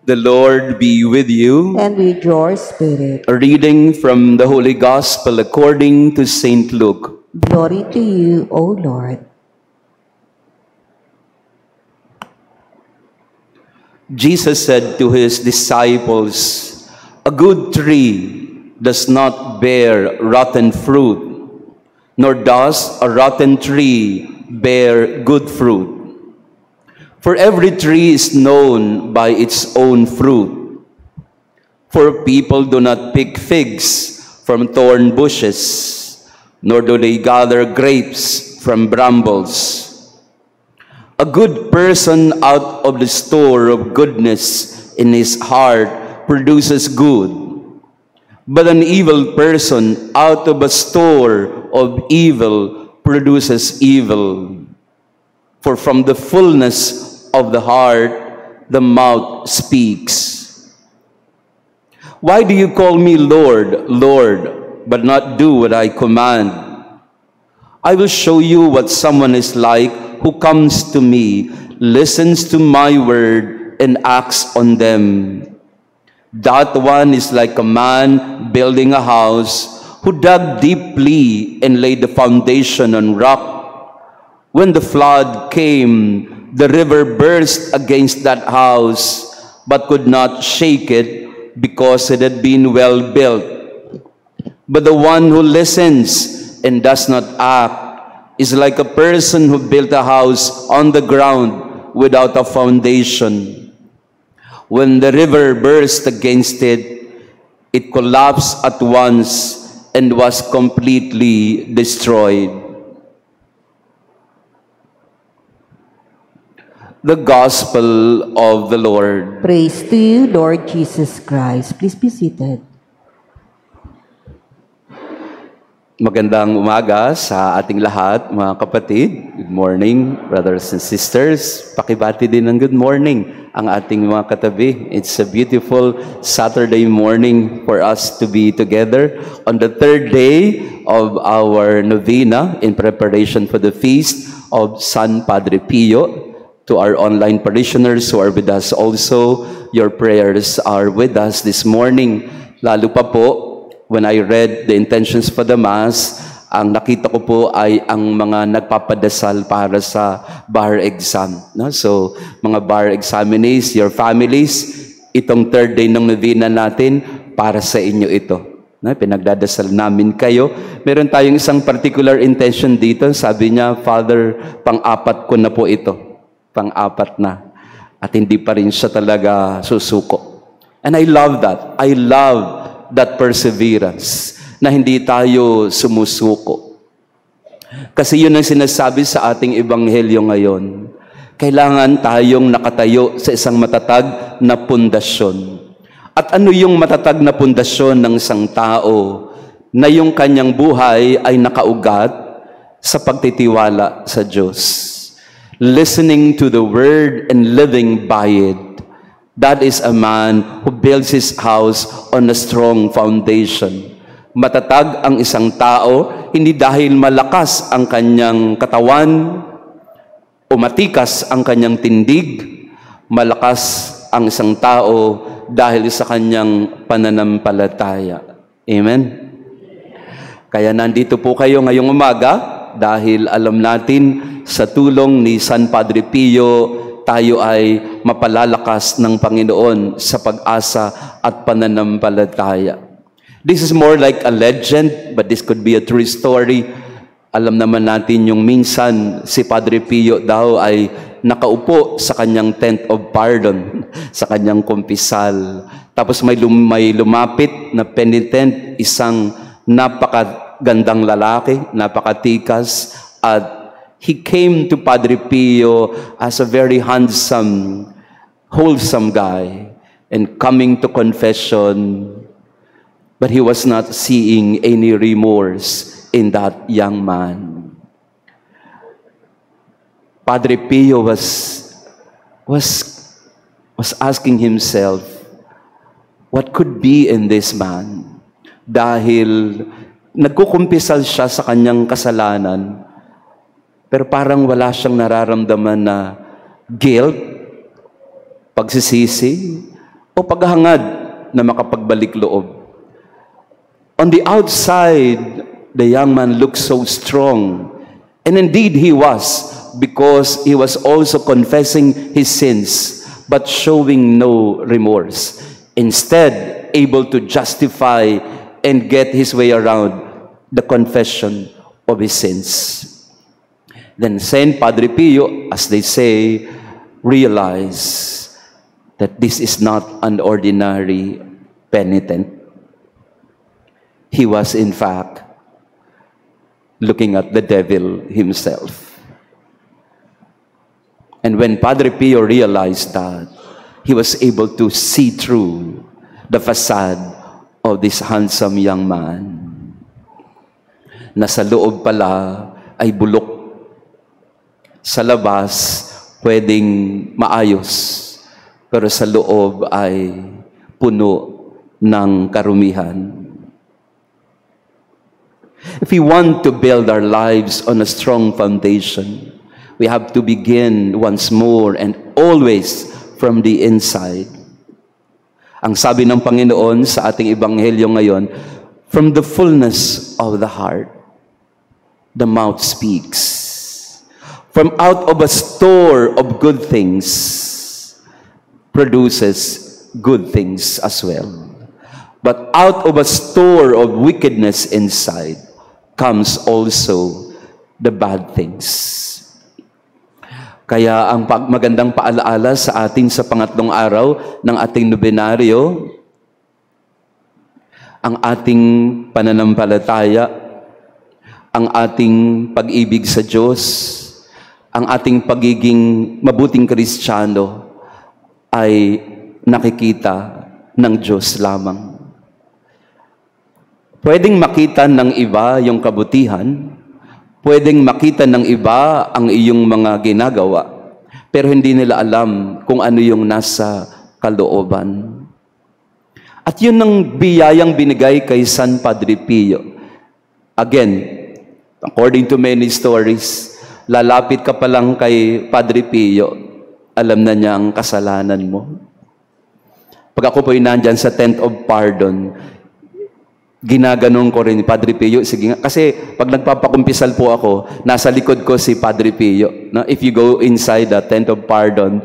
The Lord be with you. And with your spirit. A reading from the Holy Gospel according to St. Luke. Glory to you, O Lord. Jesus said to his disciples, "A good tree does not bear rotten fruit, nor does a rotten tree bear good fruit. For every tree is known by its own fruit. For people do not pick figs from thorn bushes, nor do they gather grapes from brambles. A good person out of the store of goodness in his heart produces good, but an evil person out of a store of evil produces evil. For from the fullness of the heart, the mouth speaks. Why do you call me Lord, Lord, but not do what I command? I will show you what someone is like who comes to me, listens to my word, and acts on them. That one is like a man building a house who dug deeply and laid the foundation on rock. When the flood came, the river burst against that house, but could not shake it because it had been well built. But the one who listens and does not act is like a person who built a house on the ground without a foundation. When the river burst against it, it collapsed at once and was completely destroyed." The Gospel of the Lord. Praise to you, Lord Jesus Christ. Please be seated. Magandang umaga sa ating lahat, mga kapatid. Good morning, brothers and sisters. Pakibati din ng good morning ang ating mga katabi. It's a beautiful Saturday morning for us to be together on the third day of our novena in preparation for the feast of San Padre Pio. To our online parishioners who are with us also, your prayers are with us this morning. Lalo pa po, when I read the intentions for the Mass, ang nakita ko po ay ang mga nagpapadasal para sa bar exam. No? So, mga bar examinees, your families, itong third day ng novena natin, para sa inyo ito. No? Pinagdadasal namin kayo. Meron tayong isang particular intention dito. Sabi niya, Father, pang-apat ko na po ito. Pang-apat na. At hindi pa rin siya talaga susuko. And I love that. I love that perseverance na hindi tayo sumusuko. Kasi yun ang sinasabi sa ating ebanghelyo ngayon. Kailangan tayong nakatayo sa isang matatag na pundasyon. At ano yung matatag na pundasyon ng isang tao na yung kanyang buhay ay nakaugat sa pagtitiwala sa Diyos? Listening to the word and living by it. That is a man who builds his house on a strong foundation. Matatag ang isang tao, hindi dahil malakas ang kanyang katawan o matikas ang kanyang tindig. Malakas ang isang tao dahil sa kanyang pananampalataya. Amen? Kaya nandito po kayo ngayong umaga dahil alam natin sa tulong ni San Padre Pio, tayo ay mapalalakas ng Panginoon sa pag-asa at pananampalataya. This is more like a legend, but this could be a true story. Alam naman natin yung minsan si Padre Pio daw ay nakaupo sa kanyang tent of pardon, sa kanyang kumpisal. Tapos may lumapit na penitent, isang napakagandang lalaki, napakatikas, at he came to Padre Pio as a very handsome, wholesome guy, and coming to confession, but he was not seeing any remorse in that young man. Padre Pio was asking himself, what could be in this man? Dahil nagkukumpisal siya sa kanyang kasalanan, pero parang wala siyang nararamdaman na guilt, pagsisisi, o paghahangad na makapagbalik loob. On the outside, the young man looked so strong. And indeed he was, because he was also confessing his sins, but showing no remorse. Instead, able to justify and get his way around the confession of his sins. Then Saint Padre Pio, as they say, realized that this is not an ordinary penitent. He was, in fact, looking at the devil himself. And when Padre Pio realized that, he was able to see through the facade of this handsome young man. Na sa loob pala ay bulok. Sa labas, pwedeng maayos. Pero sa loob ay puno ng karumihan. If we want to build our lives on a strong foundation, we have to begin once more and always from the inside. Ang sabi ng Panginoon sa ating ebanghelyo ngayon, from the fullness of the heart, the mouth speaks. From out of a store of good things, produces good things as well. But out of a store of wickedness inside, comes also the bad things. Kaya ang magandang paalaala sa atin sa pangatlong araw ng ating nobenaryo, ang ating pananampalataya, ang ating pag-ibig sa Diyos, ang ating pagiging mabuting Kristiyano ay nakikita ng Diyos lamang. Pwedeng makita ng iba yung kabutihan, pwedeng makita ng iba ang iyong mga ginagawa, pero hindi nila alam kung ano yung nasa kalooban. At yun ang biyayang binigay kay San Padre Pio. Again, according to many stories, lalapit ka pa lang kay Padre Pio, alam na niya ang kasalanan mo. Pag ako po'y nandyan sa tent of pardon, ginaganon ko rin ni Padre Pio. Sige nga. Kasi pag nagpapakumpisal po ako, nasa likod ko si Padre Pio. No? If you go inside the tent of pardon,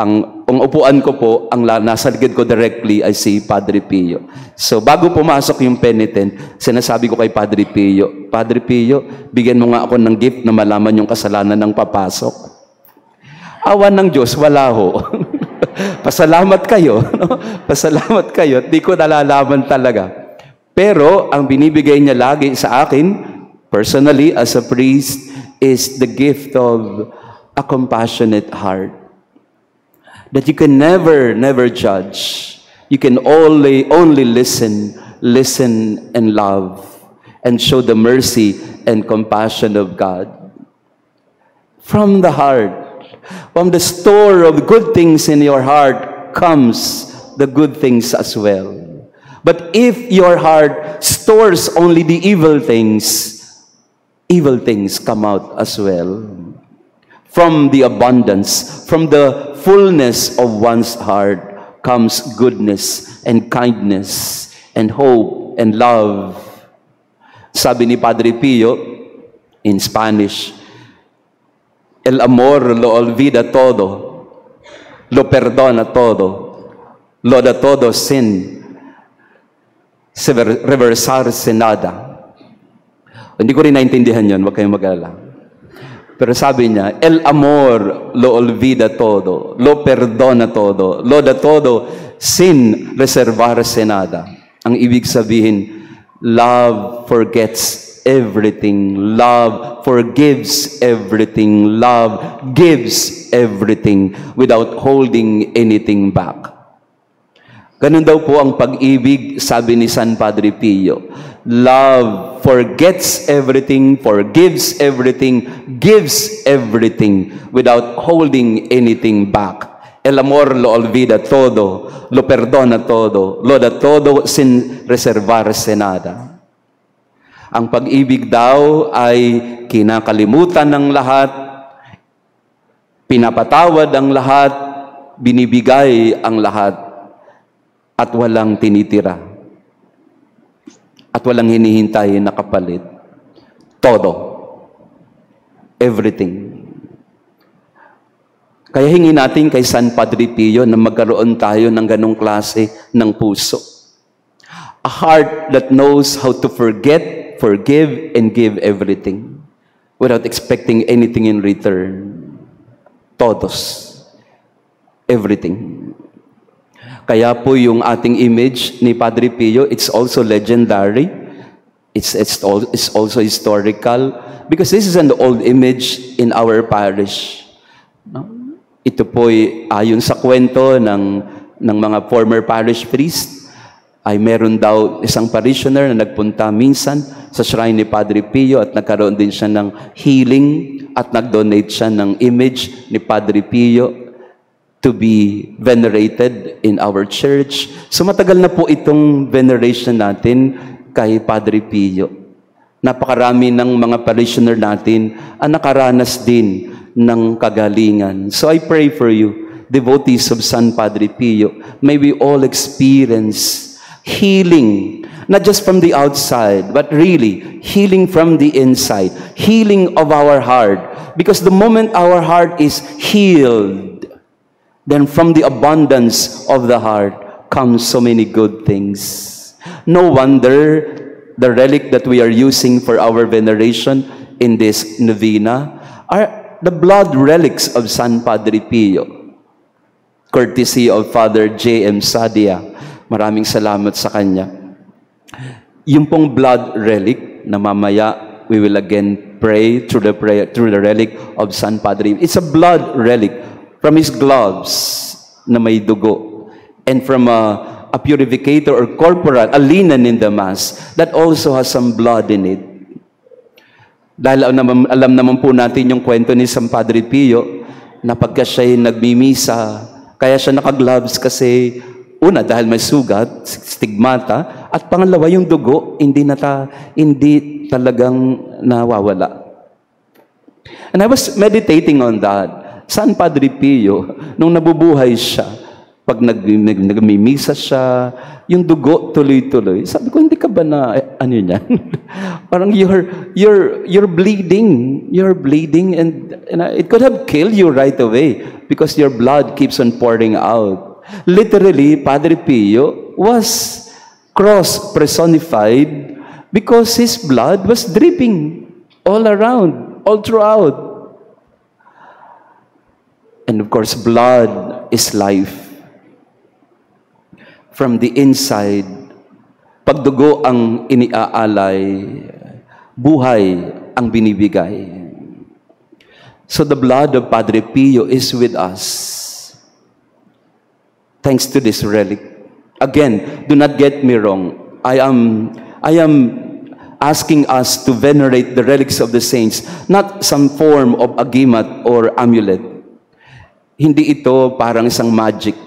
ang upuan ko po, ang nasa likod ko directly ay si Padre Pio. So bago pumasok yung penitent, sinasabi ko kay Padre Pio, Padre Pio, bigyan mo nga ako ng gift na malaman yung kasalanan ng papasok. Awan ng Diyos, wala ho. Pasalamat kayo. No? Pasalamat kayo. Di ko nalalaman talaga. Pero ang binibigay niya lagi sa akin, personally as a priest, is the gift of a compassionate heart. That you can never judge. You can only listen and love, and show the mercy and compassion of God. From the heart, from the store of good things in your heart comes the good things as well. But if your heart stores only the evil things come out as well. From the abundance, from the fullness of one's heart comes goodness and kindness and hope and love. Sabi ni Padre Pio in Spanish, el amor lo olvida todo, lo perdona todo, lo da todo sin reversarse nada. Hindi ko rin naintindihan yun, huwag kayong mag-alala. Pero sabi niya, el amor lo olvida todo, lo perdona todo, lo da todo sin reservarse nada. Ang ibig sabihin, love forgets everything, love forgives everything, love gives everything without holding anything back. Ganun daw po ang pag-ibig, sabi ni San Padre Pio. Love forgets everything, forgives everything, gives everything without holding anything back. El amor lo olvida todo, lo perdona todo, lo da todo sin reservarse nada. Ang pag-ibig daw ay kinakalimutan ng lahat, pinapatawad ang lahat, binibigay ang lahat. at walang tinitira at walang hinihintay na kapalit. Todo. Everything. Kaya hingin natin kay San Padre Pio na magkaroon tayo ng ganong klase ng puso. A heart that knows how to forget, forgive, and give everything without expecting anything in return. Todos. Everything. Kaya po yung ating image ni Padre Pio, it's also legendary. It's also historical because this is an old image in our parish. No? Ito po'y ayon sa kwento ng mga former parish priest, ay meron daw isang parishioner na nagpunta minsan sa shrine ni Padre Pio at nagkaroon din siya ng healing at nag-donate siya ng image ni Padre Pio to be venerated in our church. So matagal na po itong veneration natin kay Padre Pio. Napakarami ng mga parishioner natin ang nakaranas din ng kagalingan. So I pray for you, devotees of San Padre Pio, may we all experience healing, not just from the outside, but really healing from the inside, healing of our heart. Because the moment our heart is healed, then from the abundance of the heart comes so many good things. No wonder the relic that we are using for our veneration in this novena are the blood relics of San Padre Pio, courtesy of Father J.M. Sadia. Maraming salamat sa kanya. Yung pong blood relic na mamaya we will again pray through the relic of San Padre. It's a blood relic from his gloves na may dugo, and from a purificator or corporal, a linen in the Mass that also has some blood in it. Dahil alam naman po natin yung kwento ni San Padre Pio na pagka siya'y nagmimisa, kaya siya naka-gloves kasi una dahil may sugat, stigmata, at pangalawa yung dugo hindi talagang nawawala. And I was meditating on that. San Padre Pio, nung nabubuhay siya, pag nagmimisa siya, yung dugo tuloy-tuloy. Sabi ko, hindi ka ba na, ano yan? Parang you're bleeding. You're bleeding and it could have killed you right away because your blood keeps on pouring out. Literally, Padre Pio was cross personified because his blood was dripping all around, all throughout. And of course, blood is life. From the inside, pag dugo ang iniaalay, buhay ang binibigay. So the blood of Padre Pio is with us. Thanks to this relic. Again, do not get me wrong. I am asking us to venerate the relics of the saints, not some form of agimat or amulet. Hindi ito parang isang magic.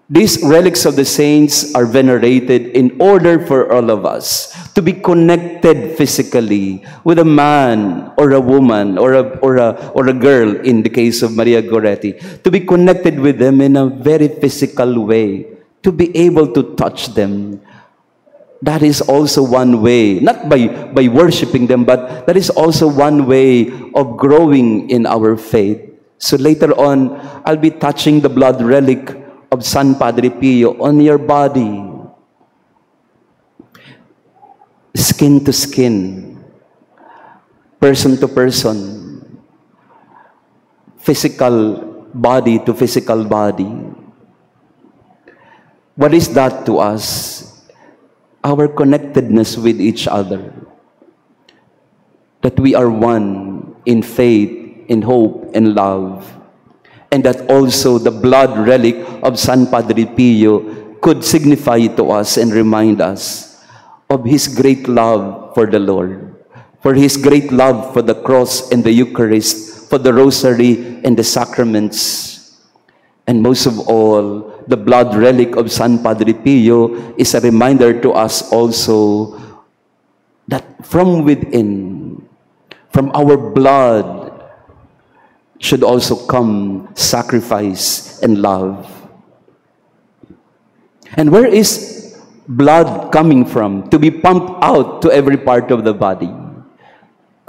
These relics of the saints are venerated in order for all of us to be connected physically with a man or a woman or a girl in the case of Maria Goretti, to be connected with them in a very physical way, to be able to touch them. That is also one way, not by worshiping them, but that is also one way of growing in our faith. So later on, I'll be touching the blood relic of San Padre Pio on your body, skin to skin, person to person, physical body to physical body. What is that to us? Our connectedness with each other, that we are one in faith, in hope, and love. And that also the blood relic of San Padre Pio could signify to us and remind us of his great love for the Lord, for his great love for the cross and the Eucharist, for the rosary and the sacraments. And most of all, the blood relic of San Padre Pio is a reminder to us also that from within, from our blood, should also come sacrifice and love. And where is blood coming from to be pumped out to every part of the body?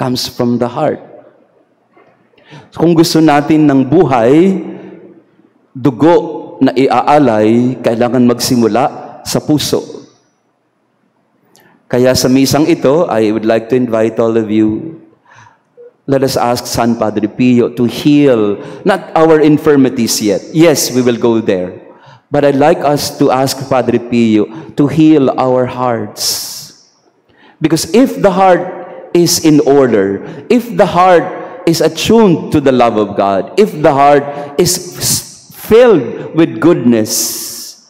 Comes from the heart. So kung gusto natin ng buhay, dugo na iaalay, kailangan magsimula sa puso. Kaya sa misang ito, I would like to invite all of you, let us ask San Padre Pio to heal, not our infirmities yet. Yes, we will go there. But I'd like us to ask Padre Pio to heal our hearts. Because if the heart is in order, if the heart is attuned to the love of God, if the heart is filled with goodness,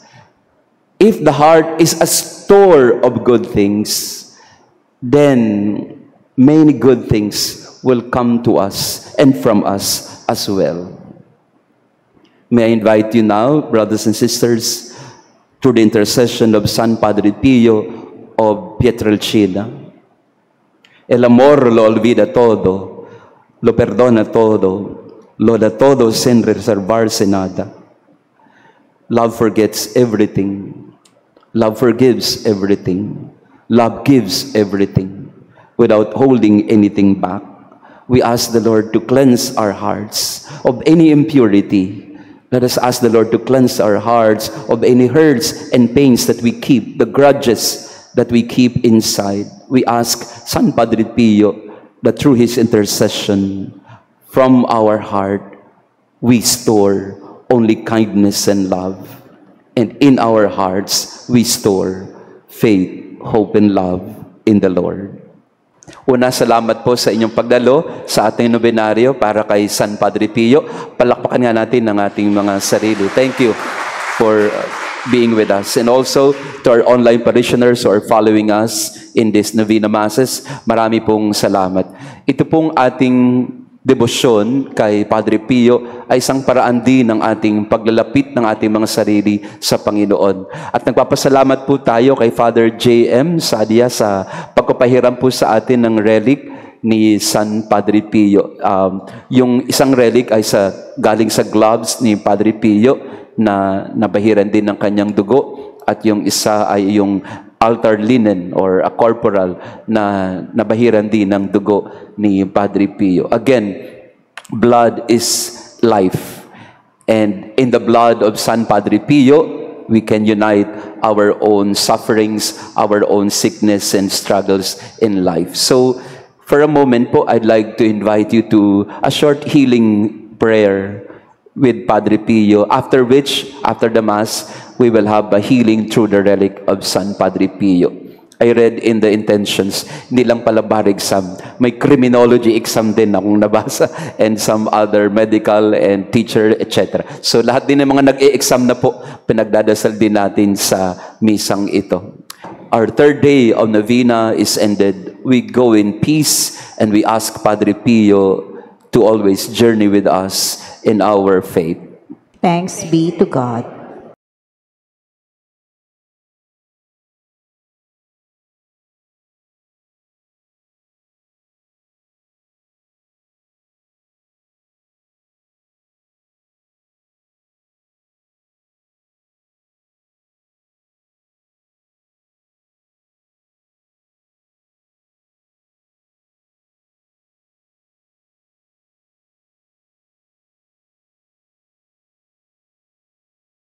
if the heart is a store of good things, then many good things will come to us and from us as well. May I invite you now, brothers and sisters, through the intercession of San Padre Pio of Pietrelcina. El amor lo olvida todo, lo perdona todo, lo da todo sin reservarse nada. Love forgets everything. Love forgives everything. Love gives everything without holding anything back. We ask the Lord to cleanse our hearts of any impurity. Let us ask the Lord to cleanse our hearts of any hurts and pains that we keep, the grudges that we keep inside. We ask San Padre Pio that through his intercession, from our heart, we store only kindness and love. And in our hearts, we store faith, hope, and love in the Lord. Una, salamat po sa inyong pagdalo sa ating nobenaryo para kay San Padre Pio. Palakpakan nga natin ang ating mga sarili. Thank you for being with us. And also to our online parishioners who are following us in this Novena Masses, marami pong salamat. Ito pong ating debosyon kay Padre Pio ay isang paraan din ng ating paglalapit ng ating mga sarili sa Panginoon. At nagpapasalamat po tayo kay Father J.M. Sadia sa pagpapahiram po sa atin ng relic ni San Padre Pio. Yung isang relic ay galing sa gloves ni Padre Pio na nabahiran din ng kanyang dugo, at yung isa ay yung altar linen or a corporal na nabahiran din ng dugo ni Padre Pio. Again, blood is life. And in the blood of San Padre Pio, we can unite our own sufferings, our own sickness and struggles in life. So, for a moment po, I'd like to invite you to a short healing prayer with Padre Pio, after which, after the Mass, we will have a healing through the relic of San Padre Pio. I read in the intentions, hindi lang pala bar exam, may criminology exam din akong nabasa, and some other medical and teacher, etc. So lahat din ng mga nag-e-exam na po, pinagdadasal din natin sa misang ito. Our third day of novena is ended. We go in peace, and we ask Padre Pio to always journey with us in our faith. Thanks be to God.